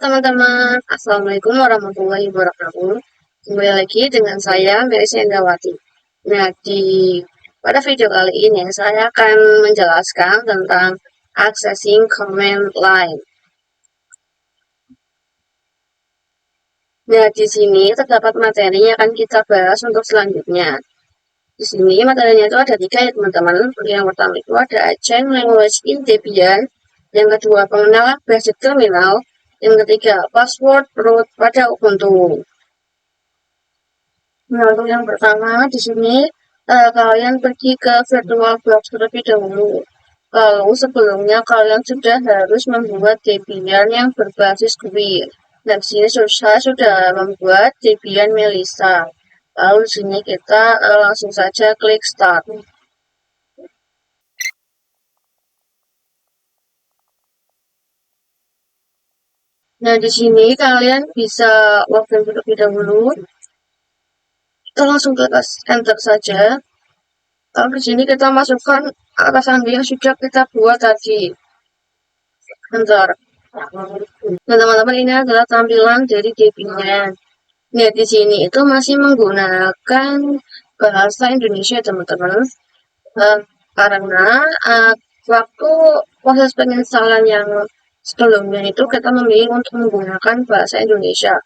teman-teman, Assalamualaikum warahmatullahi wabarakatuh. Kembali lagi dengan saya, Merisya Indrawati. Nah, pada video kali ini saya akan menjelaskan tentang accessing command line. Nah, di sini terdapat materi yang akan kita bahas untuk selanjutnya. Di sini materinya itu ada 3 ya teman-teman. Yang pertama itu ada Change Language in Debian. Yang kedua, pengenalan basic terminal. Yang ketiga, password root pada Ubuntu. Nah, untuk yang pertama di sini kalian pergi ke VirtualBox terlebih dahulu. Lalu sebelumnya kalian sudah harus membuat Debian yang berbasis GUI. Nah, di sini saya sudah membuat Debian Melissa. Lalu di sini kita langsung saja klik Start. Nah, di sini kalian bisa login terlebih dahulu. Kita langsung klik Enter saja. Lalu di sini kita masukkan atasan yang sudah kita buat tadi. Bentar. Nah, teman-teman, ini adalah tampilan dari Debian. Nah, di sini itu masih menggunakan bahasa Indonesia, teman-teman. Karena waktu proses penginstalan yang sebelumnya itu kita memilih untuk menggunakan bahasa Indonesia.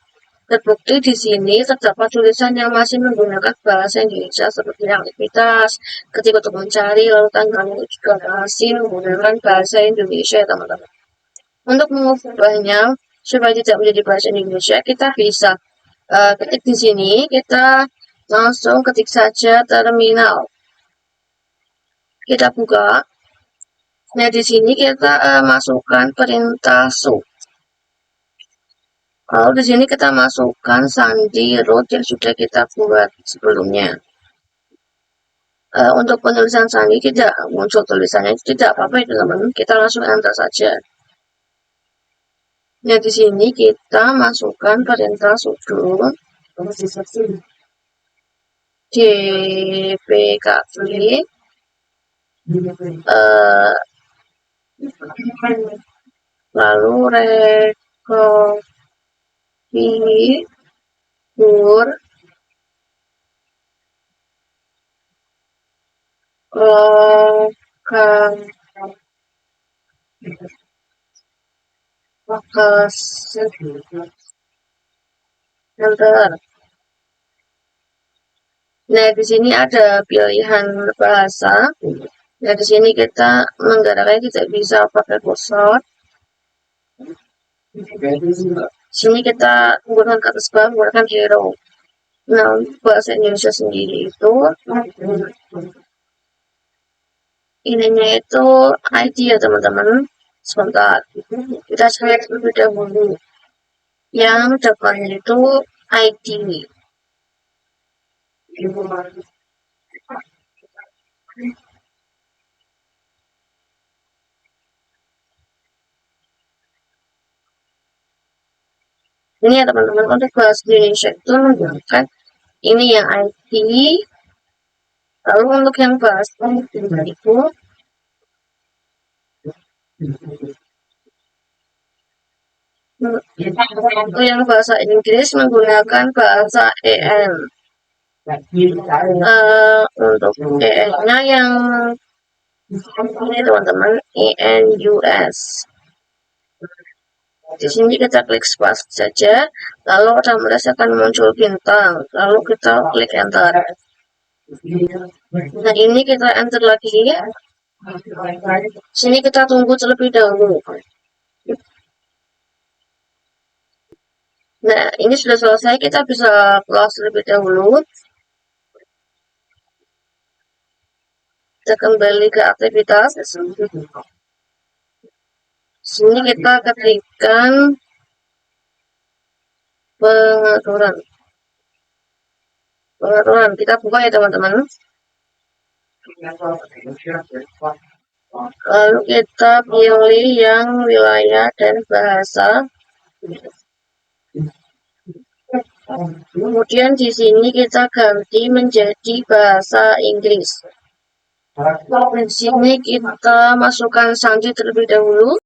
Terbukti di sini terdapat tulisan yang masih menggunakan bahasa Indonesia seperti aktivitas, ketika untuk mencari, lalu tanggalnya juga masih menggunakan bahasa Indonesia, teman-teman. Untuk mengubahnya supaya tidak menjadi bahasa Indonesia, kita bisa ketik di sini, kita langsung ketik saja terminal. Kita buka. Nah, di sini kita masukkan perintah sudo. Lalu di sini kita masukkan sandi root yang sudah kita buat sebelumnya. Untuk penulisan sandi tidak muncul tulisannya, tidak apa-apa ya teman-teman. Kita langsung enter saja. Nah, di sini kita masukkan perintah sudo dpkg lalu rekonfigur enter. Nah, di sini ada pilihan bahasa. Nah, di sini kita menggeraknya tidak bisa pakai kursor. Sini kita menggunakan ke atas bawah, menggunakan arrow. Nah, bahasa Indonesia sendiri itu ininya itu ID ya teman-teman. Sebentar, kita cek terlebih dahulu. Yang depannya itu ID. Ini ya teman-teman, untuk bahasa Indonesia itu menggunakan ini yang ID. Lalu untuk yang bahasa Inggris itu yang bahasa Inggris menggunakan bahasa EN. Untuk EN-nya yang ini teman-teman, ENUS. Di sini kita klik space saja, lalu otomatis akan muncul bintang, lalu kita klik enter. Nah, ini kita enter lagi. Sini kita tunggu terlebih dahulu. Nah, ini sudah selesai, kita bisa close terlebih dahulu. Kita kembali ke aktivitas. Sini kita ketikkan pengaturan. Kita buka ya teman-teman. Lalu kita pilih yang wilayah dan bahasa. Kemudian di sini kita ganti menjadi bahasa Inggris. Di sini kita masukkan sandi terlebih dahulu.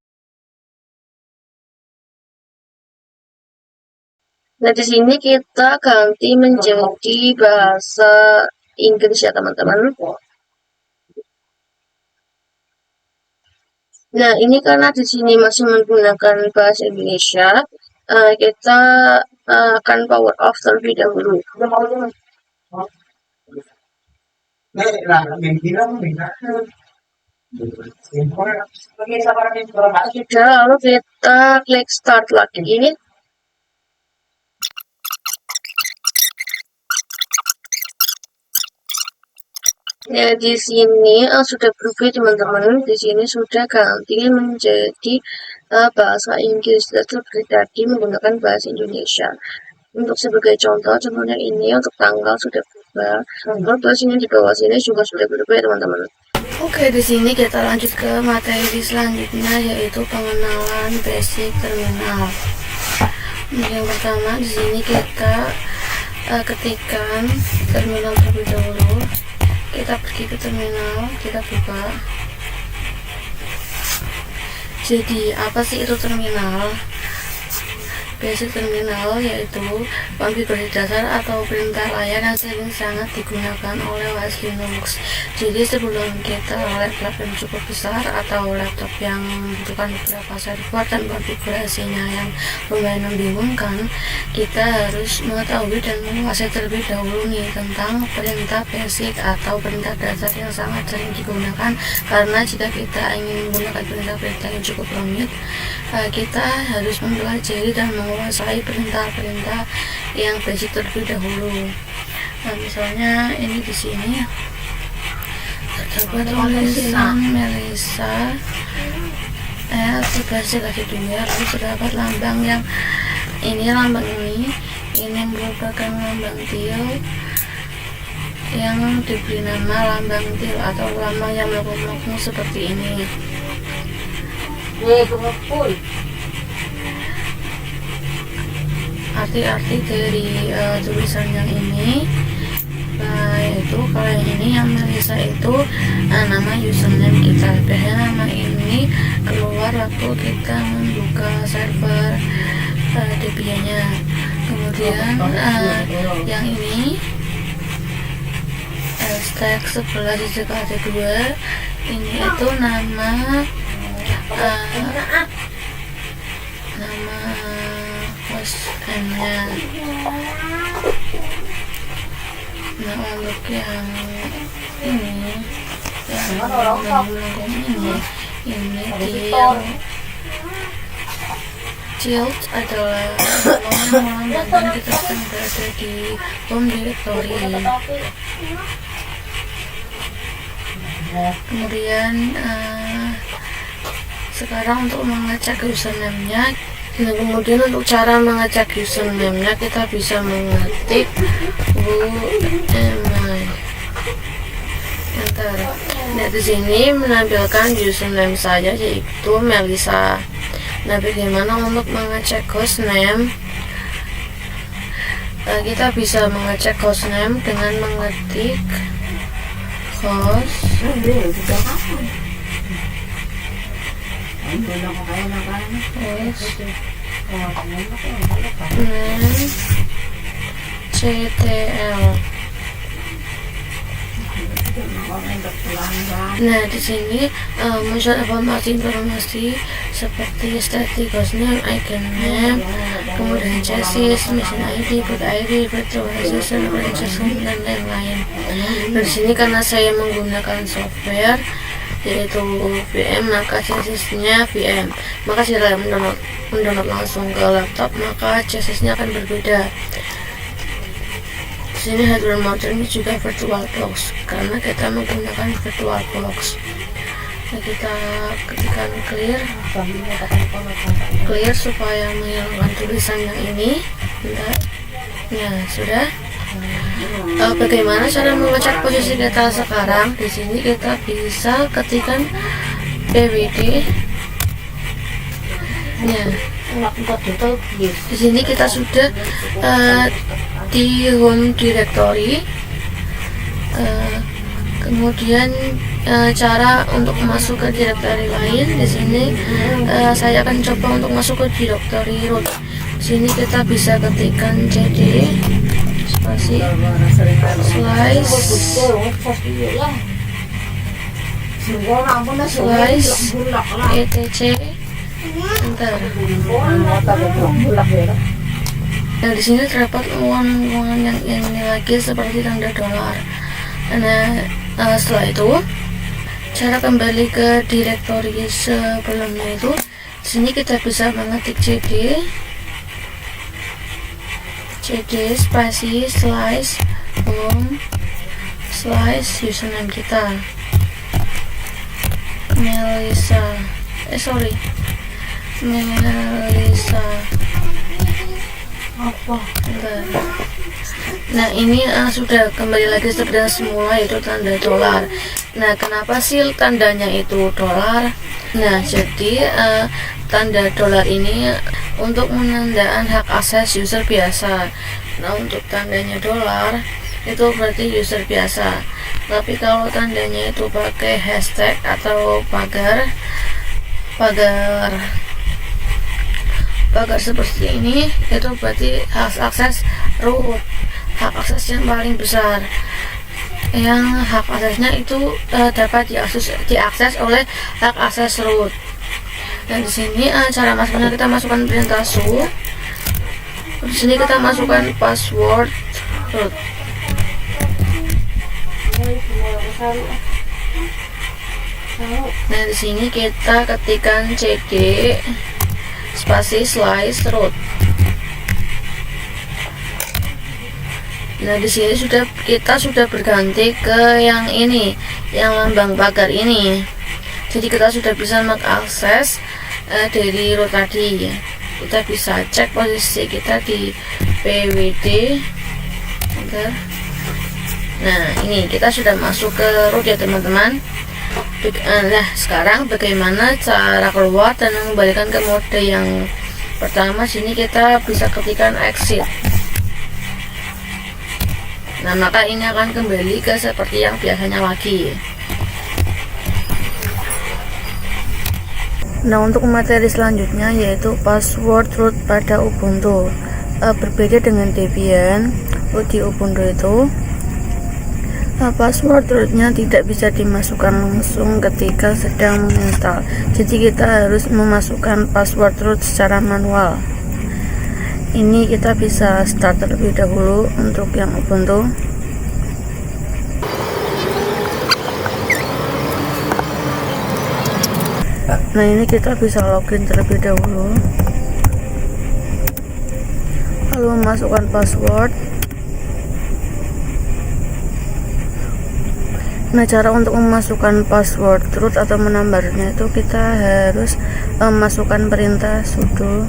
Nah, di sini kita ganti menjadi bahasa Inggris ya, teman-teman. Nah, ini karena di sini masih menggunakan bahasa Indonesia, kita akan power off terlebih dahulu. Lalu kita klik start lagi. Ya, di sini sudah berubah, teman-teman. Di sini sudah ganti menjadi bahasa Inggris, seperti tadi menggunakan bahasa Indonesia. Untuk sebagai contohnya ini untuk tanggal sudah berubah. Untuk sini di bawah sini juga sudah berubah ya, teman-teman. Oke, di sini kita lanjut ke materi selanjutnya, yaitu pengenalan basic terminal. Yang pertama di sini kita ketikkan terminal terlebih dahulu. Kita pergi ke terminal, kita buka. Jadi apa sih itu terminal? Basic terminal yaitu konfigurasi dasar atau perintah layar yang sering sangat digunakan oleh OS Linux. Jadi sebelum kita laptop yang cukup besar atau laptop yang membutuhkan beberapa server dan konfigurasinya yang lumayan membingungkan, kita harus mengetahui dan menguasai terlebih dahulu nih tentang perintah basic atau perintah dasar yang sangat sering digunakan. Karena jika kita ingin menggunakan perintah-perintah yang cukup rumit, kita harus mempelajari dan menguasai perintah-perintah yang basic terlebih dahulu. Nah, misalnya ini di sini terdapat tulisan Melissa basic lagi dunia, lalu terdapat lambang yang lambang ini merupakan lambang til yang diberi nama lambang til atau lambang yang melengkung seperti ini. Arti-arti dari tulisan yang ini, yaitu kalau yang ini yang Melissa itu nama username kita. Biasanya nama ini keluar waktu kita membuka server Debian-nya. Kemudian yang ini stack 11 2 ini itu nama hostnya. Nah, untuk yang ini Child adalah melambangkan kita sedang berada di home directory. Kemudian sekarang untuk mengecek username-nya. Nah, kemudian untuk cara mengecek username-nya kita bisa mengetik who-am-I, enter. Nah, di sini menampilkan username saya yaitu Melissa. Nah, bagaimana untuk mengecek hostname? Kita bisa mengecek hostname dengan mengetik host ctl. Nah, di sini muncul informasi seperti static hostname, icon name, kemudian chassis, machine ID, boot ID, virtualization, organization, dan lain-lain. Nah, di sini karena saya menggunakan software yaitu VM, maka chassisnya VM. Maka jika mendownload langsung ke laptop, maka chassisnya akan berbeda. Di sini hardware mode ini juga VirtualBox karena kita menggunakan VirtualBox. Nah, kita ketikkan clear supaya menghilangkan tulisan yang ini. Ya, sudah. Bagaimana cara mengecek posisi kita sekarang? Di sini kita bisa ketikkan pwd. Ya, di sini kita sudah di home directory. Kemudian cara untuk masuk ke directory lain, di sini saya akan coba untuk masuk ke directory root. Sini kita bisa ketikkan cd spasi slice etc enter. Nah, di sini terdapat uang-uangan yang ini lagi seperti tanda dolar. Nah, setelah itu cara kembali ke direktori sebelumnya itu, di sini kita bisa mengetik cd spasi slice belum slice username kita Melisa apa enggak. Nah, ini sudah kembali lagi seperti semula, yaitu tanda dolar. Nah, kenapa sih tandanya itu dolar? Nah, jadi tanda dolar ini untuk penandaan hak akses user biasa. Nah, untuk tandanya dolar itu berarti user biasa. Tapi kalau tandanya itu pakai hashtag atau pagar seperti ini, itu berarti hak akses root, hak akses yang paling besar, yang hak aksesnya itu dapat diakses oleh hak akses root. Dan di sini cara masuknya, kita masukkan perintah su. Di sini kita masukkan password root. Nah, di sini kita ketikkan cd spasi slice root. Nah, di sini kita sudah berganti ke yang ini, yang lambang pagar ini. Jadi kita sudah bisa mengakses dari root tadi. Kita bisa cek posisi kita di pwd. Nah, ini kita sudah masuk ke root ya teman-teman. Nah, sekarang bagaimana cara keluar dan mengembalikan ke mode yang pertama? Sini kita bisa ketikkan exit. Nah, maka ini akan kembali ke seperti yang biasanya lagi. Nah, untuk materi selanjutnya yaitu password root pada Ubuntu. Berbeda dengan Debian, di Ubuntu itu password rootnya tidak bisa dimasukkan langsung ketika sedang menginstal. Jadi kita harus memasukkan password root secara manual. Ini kita bisa start terlebih dahulu untuk yang Ubuntu. Nah, ini kita bisa login terlebih dahulu, lalu memasukkan password. Nah, cara untuk memasukkan password root atau menambahnya itu kita harus memasukkan perintah sudo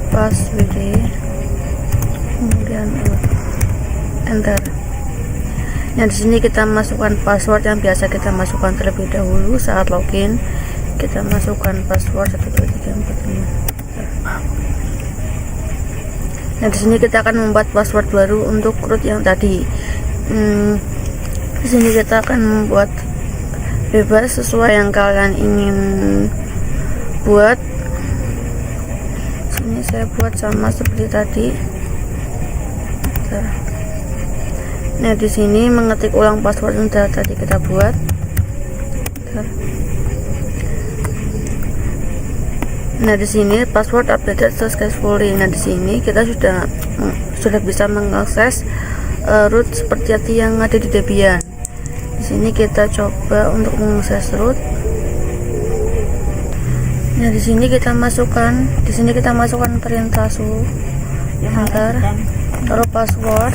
passwd, kemudian enter. Nah, di sini kita masukkan password yang biasa kita masukkan terlebih dahulu saat login. Kita masukkan password 12345. Nah, di sini kita akan membuat password baru untuk root yang tadi. Di sini kita akan membuat bebas sesuai yang kalian ingin buat. Sini saya buat sama seperti tadi. Nah, di sini mengetik ulang password yang tadi kita buat. Nah, di sini password updated successfully. Nah, di sini kita sudah bisa mengakses root seperti yang ada di Debian. Di sini kita coba untuk mengakses root. Nah, di sini kita masukkan perintah su enter, lalu password.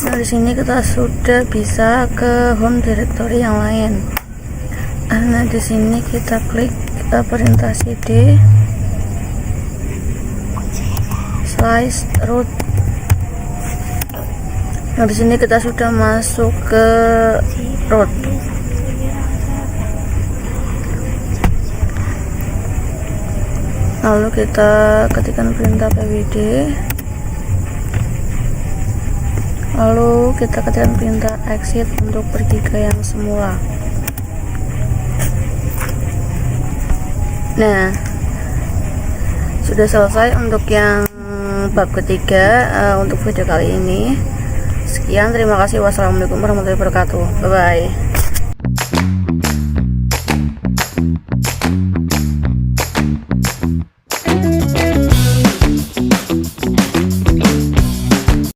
Nah, di sini kita sudah bisa ke home directory yang lain. Nah, di sini kita klik perintah cd slice root. Nah, di sini kita sudah masuk ke root. Lalu kita ketikkan perintah pwd. Lalu kita ketikkan perintah exit untuk pergi ke yang semula. Nah, sudah selesai untuk yang bab ketiga untuk video kali ini. Sekian, terima kasih. Wassalamualaikum warahmatullahi wabarakatuh. Bye bye.